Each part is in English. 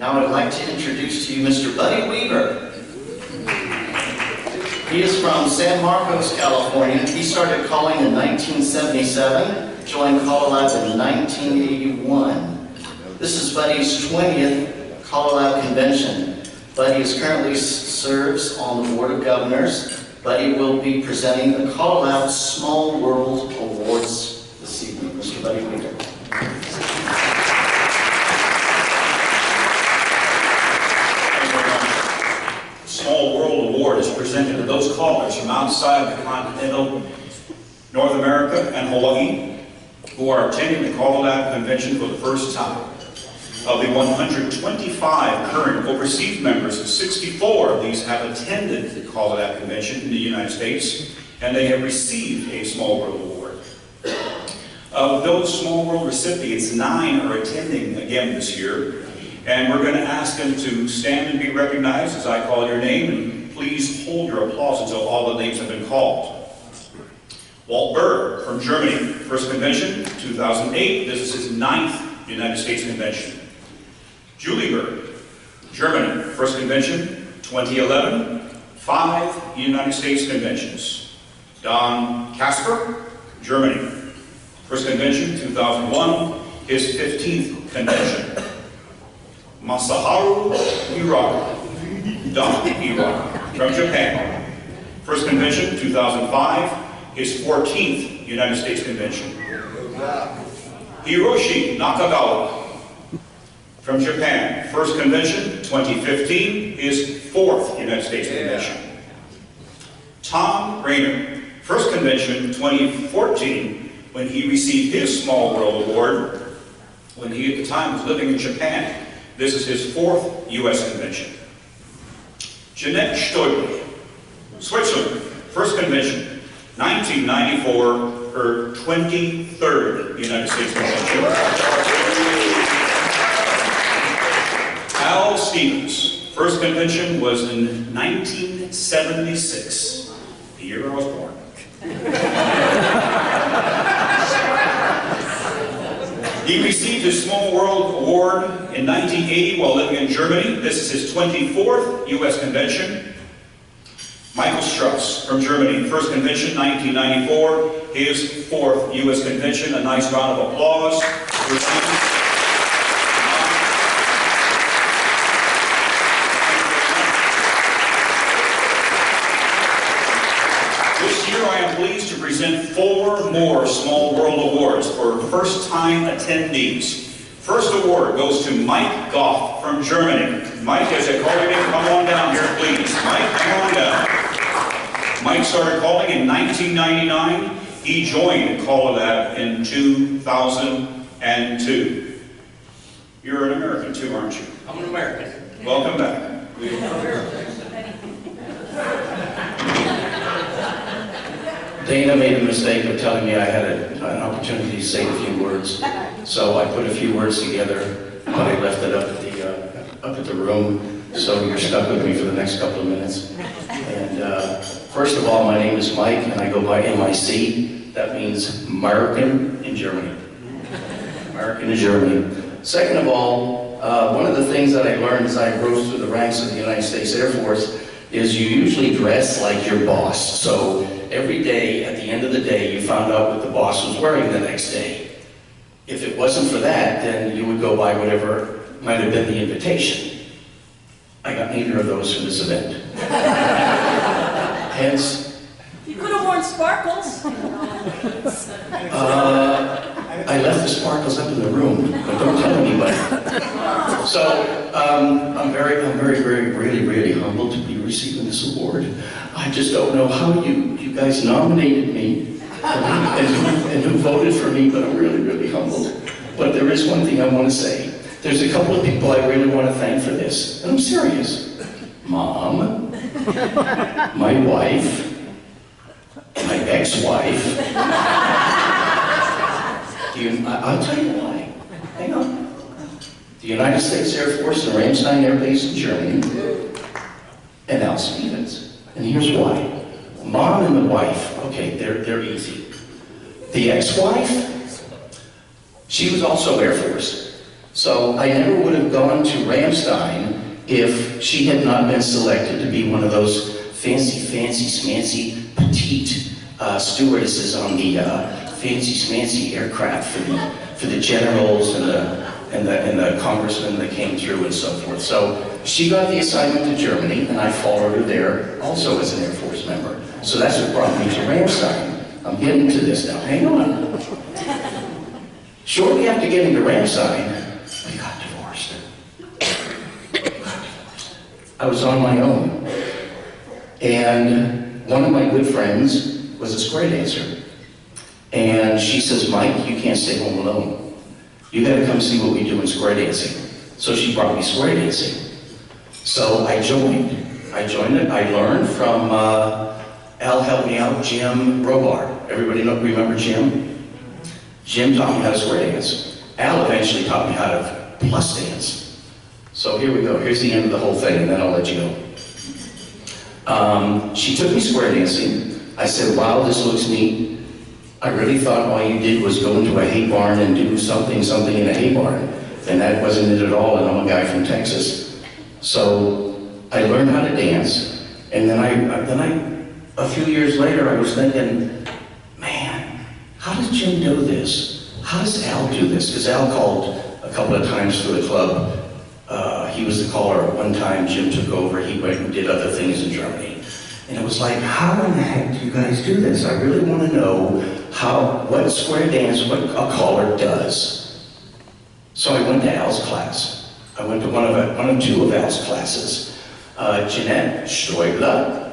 Now I'd like to introduce to you Mr. Buddy Weaver. He is from San Marcos, California. He started calling in 1977, joined CALLERLAB in 1981. This is Buddy's 20th CALLERLAB Convention. Buddy currently serves on the Board of Governors. Buddy will be presenting the CALLERLAB Small World Awards this evening. Mr. Buddy Weaver. Small World Award is presented to those callers from outside the continental North America and Hawaii who are attending the CALLERLAB Convention for the first time. Of the 125 current overseas members, 64 of these have attended the CALLERLAB Convention in the United States, and they have received a Small World Award. Of those Small World recipients, 9 are attending again this year. And we're going to ask them to stand and be recognized as I call your name, and please hold your applause until all the names have been called. Walt Berg from Germany, first convention, 2008. This is his 9th United States convention. Julie Berg, Germany, first convention, 2011, 5 United States conventions. Don Kasper, Germany, first convention, 2001, his 15th convention. Masaharu Hiraka, Don Hiraka, from Japan. First convention, 2005, his 14th United States convention. Hiroshi Nakagawa, from Japan. First convention, 2015, his 4th United States convention. Tom Rainer, first convention, 2014, when he received his Small World Award, when he at the time was living in Japan. This is his 4th U.S. convention. Jeanette Stoibel, Switzerland, first convention, 1994, her 23rd United States convention. Al Stevens, first convention was in 1976, the year I was born. He received his Small World Award in 1980 while living in Germany. This is his 24th U.S. convention. Michael Strauss from Germany, first convention, 1994, his 4th U.S. convention. A nice round of applause. This year I am pleased to present 4 more Small World Awards for first-time attendees. First award goes to Mike Goff from Germany. Mike, as I call your name, come on down here, please. Mike, come on down. Mike started calling in 1999. He joined CALLERLAB in 2002. You're an American too, aren't you? I'm an American. Welcome back. Dana made the mistake of telling me I had an opportunity to say a few words, so I put a few words together, but I left it up at the room, so you're stuck with me for the next couple of minutes. And first of all, my name is Mike, and I go by MIC. That means American in Germany. American in Germany. Second of all, one of the things that I learned as I rose through the ranks of the United States Air Force is you usually dress like your boss. So every day, at the end of the day, you found out what the boss was wearing the next day. If it wasn't for that, then you would go by whatever might have been the invitation. I got neither of those for this event. Hence, You could have worn sparkles. I left the sparkles up in the room, but don't tell anybody. So, I'm really humbled to be receiving this award. I just don't know how you guys nominated me and who voted for me, but I'm really humbled. But there is one thing I want to say. There's a couple of people I really want to thank for this, and I'm serious. Mom, my wife, my ex-wife. I'll tell you why. Hang on. The United States Air Force and Ramstein Air Base in Germany, and Al Stevens. And here's why. Mom and the wife, okay, they're easy. The ex-wife, she was also Air Force. So I never would have gone to Ramstein if she had not been selected to be one of those fancy, smancy, petite stewardesses on the fancy, smancy aircraft for the generals and the congressmen that came through and so forth. So she got the assignment to Germany, and I followed her there also as an Air Force member. So that's what brought me to Ramstein. I'm getting to this now. Hang on. Shortly after getting to Ramstein, we got divorced. I was on my own. And one of my good friends was a square dancer. And she says, Mike, you can't stay home alone. You gotta come see what we do in square dancing. So she brought me square dancing. So I joined. I learned from, Al helped me out, Jim Robar. Everybody remember Jim? Jim taught me how to square dance. Al eventually taught me how to plus dance. So here we go. Here's the end of the whole thing, and then I'll let you go. She took me square dancing. I said, wow, this looks neat. I really thought all you did was go into a hay barn and do something in a hay barn. And that wasn't it at all, and I'm a guy from Texas. So I learned how to dance, and then a few years later, I was thinking, man, how does Jim do this? How does Al do this? Because Al called a couple of times for the club. He was the caller at one time. Jim took over. He went and did other things in Germany. And it was like, how in the heck do you guys do this? I really want to know what square dance, what a caller does. So I went to Al's class. I went to one of two of Al's classes. Jeanette Stoibler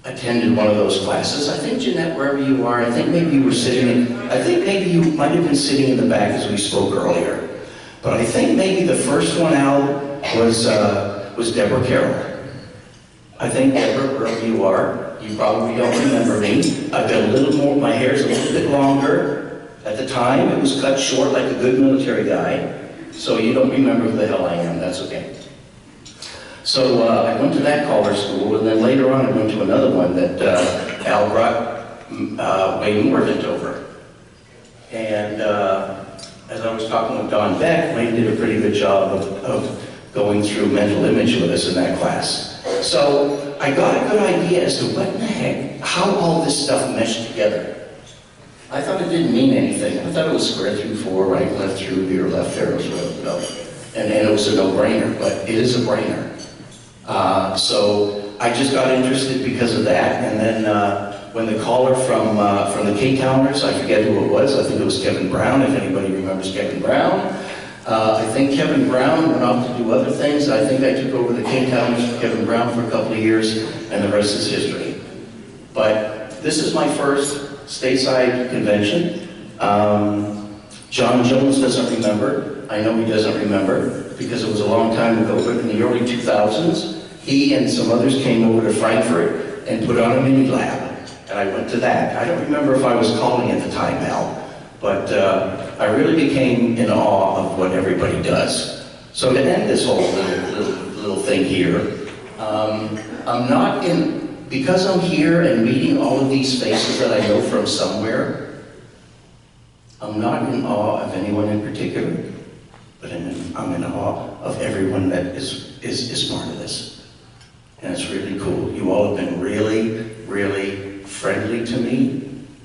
attended one of those classes. I think, Jeanette, wherever you are, I think maybe you might have been sitting in the back as we spoke earlier. But I think maybe the first one out was Deborah Carroll. I think, Deborah, wherever you are, you probably don't remember me. I've got a little more, my hair's a little bit longer. At the time, it was cut short like a good military guy. So you don't remember who the hell I am, that's okay. So I went to that caller school, and then later on I went to another one that Al brought Wayne Morvant over. And as I was talking with Don Beck, Wayne did a pretty good job of going through mental image with us in that class. So I got a good idea as to what in the heck, how all this stuff meshed together. I thought it didn't mean anything. I thought it was square through four, right, left through, rear, left, arrows, no. And it was a no-brainer, but it is a brainer. So I just got interested because of that, and then when the caller from the K-Towners, I forget who it was, I think it was Kevin Brown, if anybody remembers Kevin Brown. I think Kevin Brown went off to do other things. I think I took over the K-Towners for Kevin Brown for a couple of years, and the rest is history. But this is my first stateside convention. John Jones doesn't remember. I know he doesn't remember because it was a long time ago, but in the early 2000s, he and some others came over to Frankfurt and put on a mini lab. And I went to that. I don't remember if I was calling at the time, Al, but I really became in awe of what everybody does. So to end this whole little thing here, because I'm here and meeting all of these faces that I know from somewhere, I'm not in awe of anyone in particular, but I'm in awe of everyone that is part of this. And it's really cool. You all have been really, really friendly to me,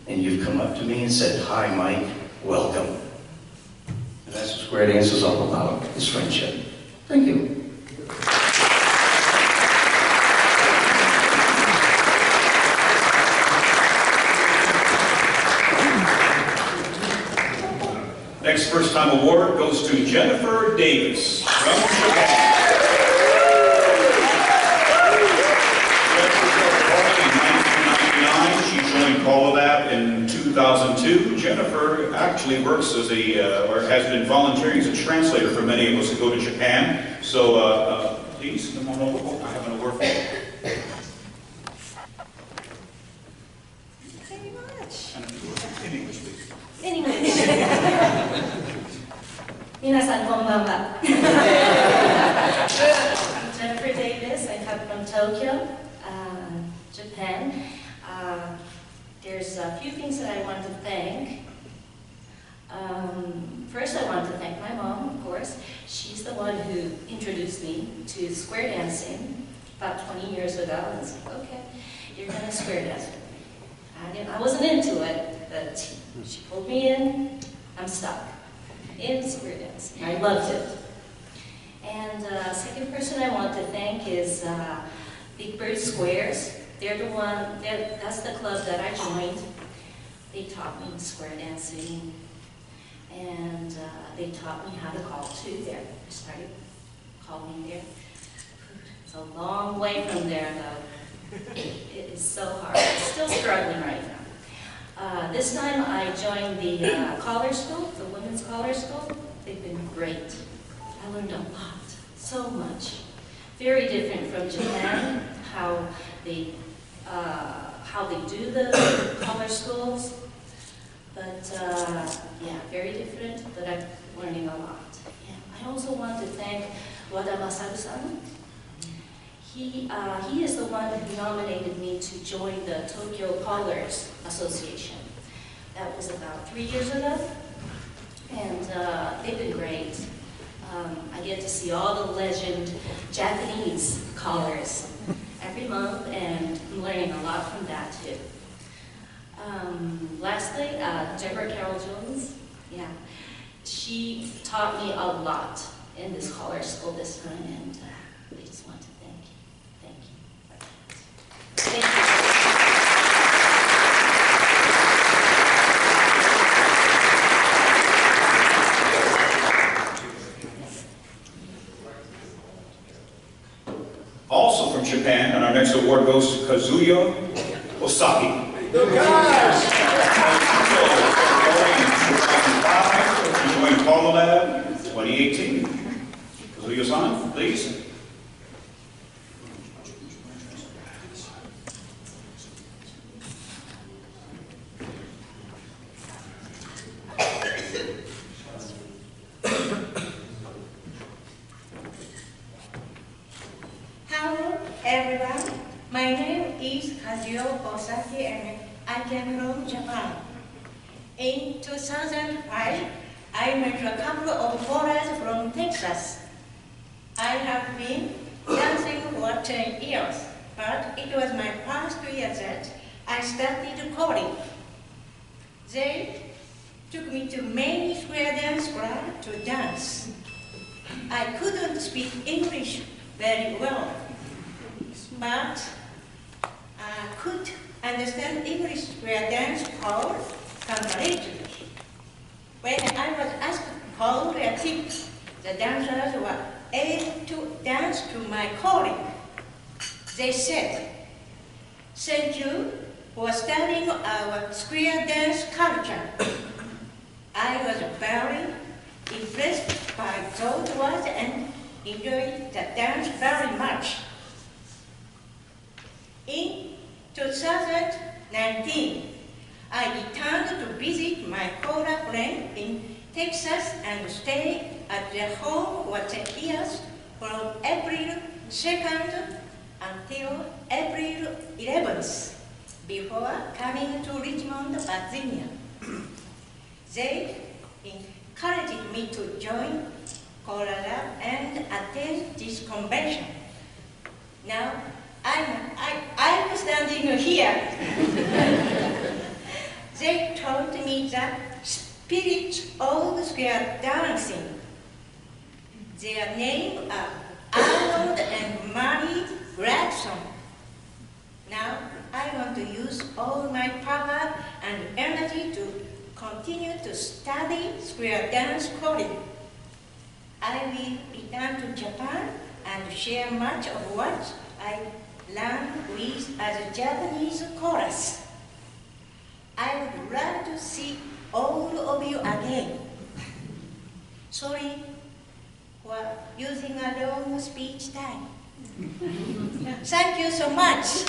and you've come up to me and said, hi, Mike, welcome. And that's what square dance is all about, is friendship. Thank you. Next first time award goes to Jennifer Davis from Japan. CALLERLAB in 2002. Jennifer actually works as or has been volunteering as a translator for many of us who go to Japan. So please come on over. I have an award for you. Thank you very much. In English, please. In English. 皆さんこんばんは。I'm Jennifer Davis. I come from Tokyo, Japan. There's a few things that I want to thank. First, I want to thank my mom, of course. She's the one who introduced me to square dancing about 20 years ago. And said, okay, you're going to square dance with me. I wasn't into it, but she pulled me in. I'm stuck in square dancing. I loved it. And second person I want to thank is Big Bird Squares. They're the one, that's the club that I joined. They taught me square dancing, and they taught me how to call too there. I started calling there. It's a long way from there though. It is so hard. I'm still struggling right now. This time I joined the collar school, the women's collar school. They've been great. I learned a lot, so much. Very different from Japan, how they do the collar schools. But yeah, very different, but I'm learning a lot. Yeah. I also want to thank Wada Masaru-san. He is the one who nominated me to join the Tokyo Callers Association. That was about 3 years ago, and they've been great. I get to see all the legend Japanese callers every month, and I'm learning a lot from that too. Lastly, Deborah Carol Jones, yeah, she taught me a lot in this caller school this time, and we just want to thank you for that. Thank you. Also from Japan, and our next award goes to Kazuya Ohsaki. He joined CALLERLAB 2018. Kazuya-san, please. Hello, everyone. My name is Kazuyo Ohsaki, and I came from Japan. In 2005, I met a couple of foreigners from Texas. I have been dancing for 10 years, but it was my first year that I started calling. They took me to many square dance clubs to dance. I couldn't speak English very well, but I could understand English square dance called comparatively. When I was asked how to tip, the dancers were able to dance to my calling. They said, "Thank you for studying our square dance culture." I was very impressed by those words and enjoyed the dance very much. In 2019, I returned to visit my Korea friend in Texas and stayed at their home for 10 years from April 2nd until April 11th, before coming to Richmond, Virginia. They encouraged me to join CALLERLAB and attend this convention. Now, I'm standing here. They told me the spirit of square dancing. Their names are Arnold and Mary Gregson. Now, I want to use all my power and energy to continue to study square dance calling. I will return to Japan and share much of what I learned with as a Japanese chorus. I would love to see all of you again. Sorry for using a long speech time. Thank you so much.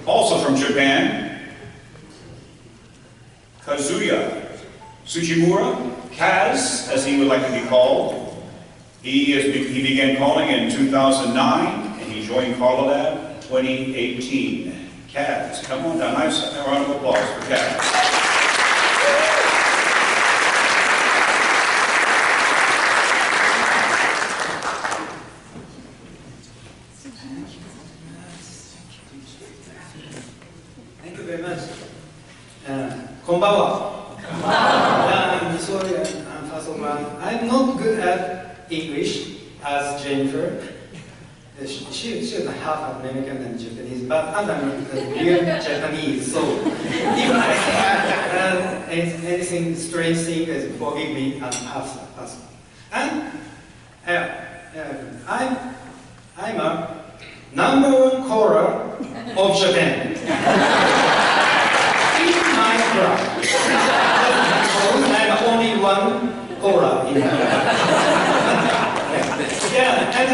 Also from Japan, Kazuya Tsujimura, Kaz, as he would like to be called. in 2009, and he joined CALLERLAB 2018. Kaz, come on down. Nice round of applause for Kaz. Thank you very much. こんばんは。I'm sorry, first of all, I'm not good at English as Jennifer. She's half American and Japanese, but I'm real Japanese, so if I say anything strange thing, forgive me and pass. And I'm a #1 caller of Japan. In my club. I'm only one caller in Yeah, and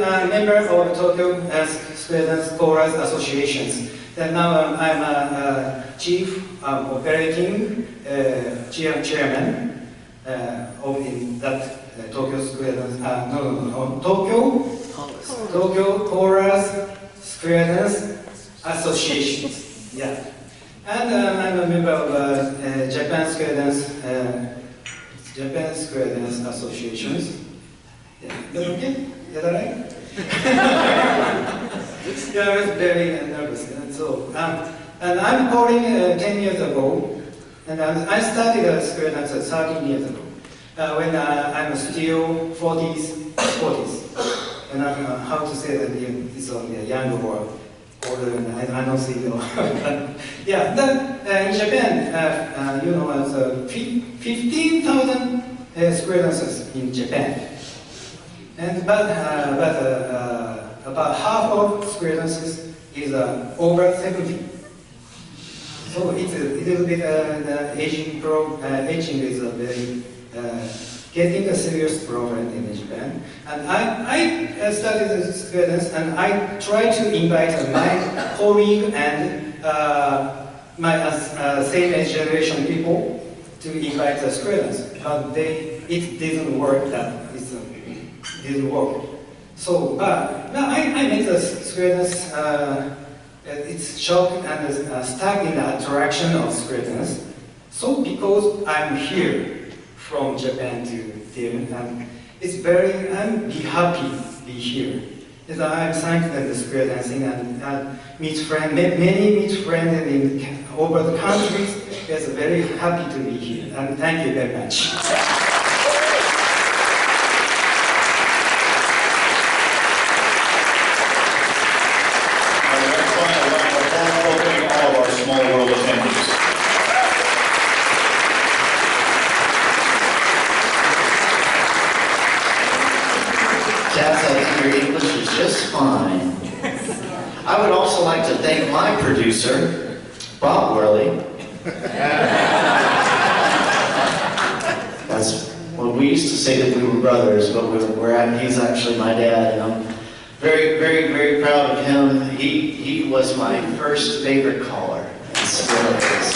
I'm a member of Tokyo Students Chorus Associations. And now I'm a chief operating chairman of that Tokyo Students, Tokyo Chorus Students Associations. Yeah, and I'm a member of Japan Students Associations. Yeah, is that okay? Is that right? Yeah, I was very nervous. And so, and I'm calling 10 years ago, and I started students 13 years ago, when I'm still 40s. And how to say that it's only a young or older, and I don't think yeah, then in Japan, you know, 15,000 students in Japan. And but about half of students is over 70. So it's a little bit the aging is a very getting a serious problem in Japan. And I studied the students, and I try to invite my colleague and my same age generation people to invite the students, but it didn't work. Didn't work. So, but now I made the students. It's shocked and stuck in the attraction of students. So because I'm here from Japan to there, and it's very, I'm happy to be here. Because I'm thankful that the students and meet friends, many meet friends over the countries. It's very happy to be here, and thank you very much. Small world attendees. Jazz, I think your English is just fine. I would also like to thank my producer, Bob Worley. That's what we used to say that we were brothers, but he's actually my dad, and I'm very, very, very proud of him. He was my first favorite caller. And still is.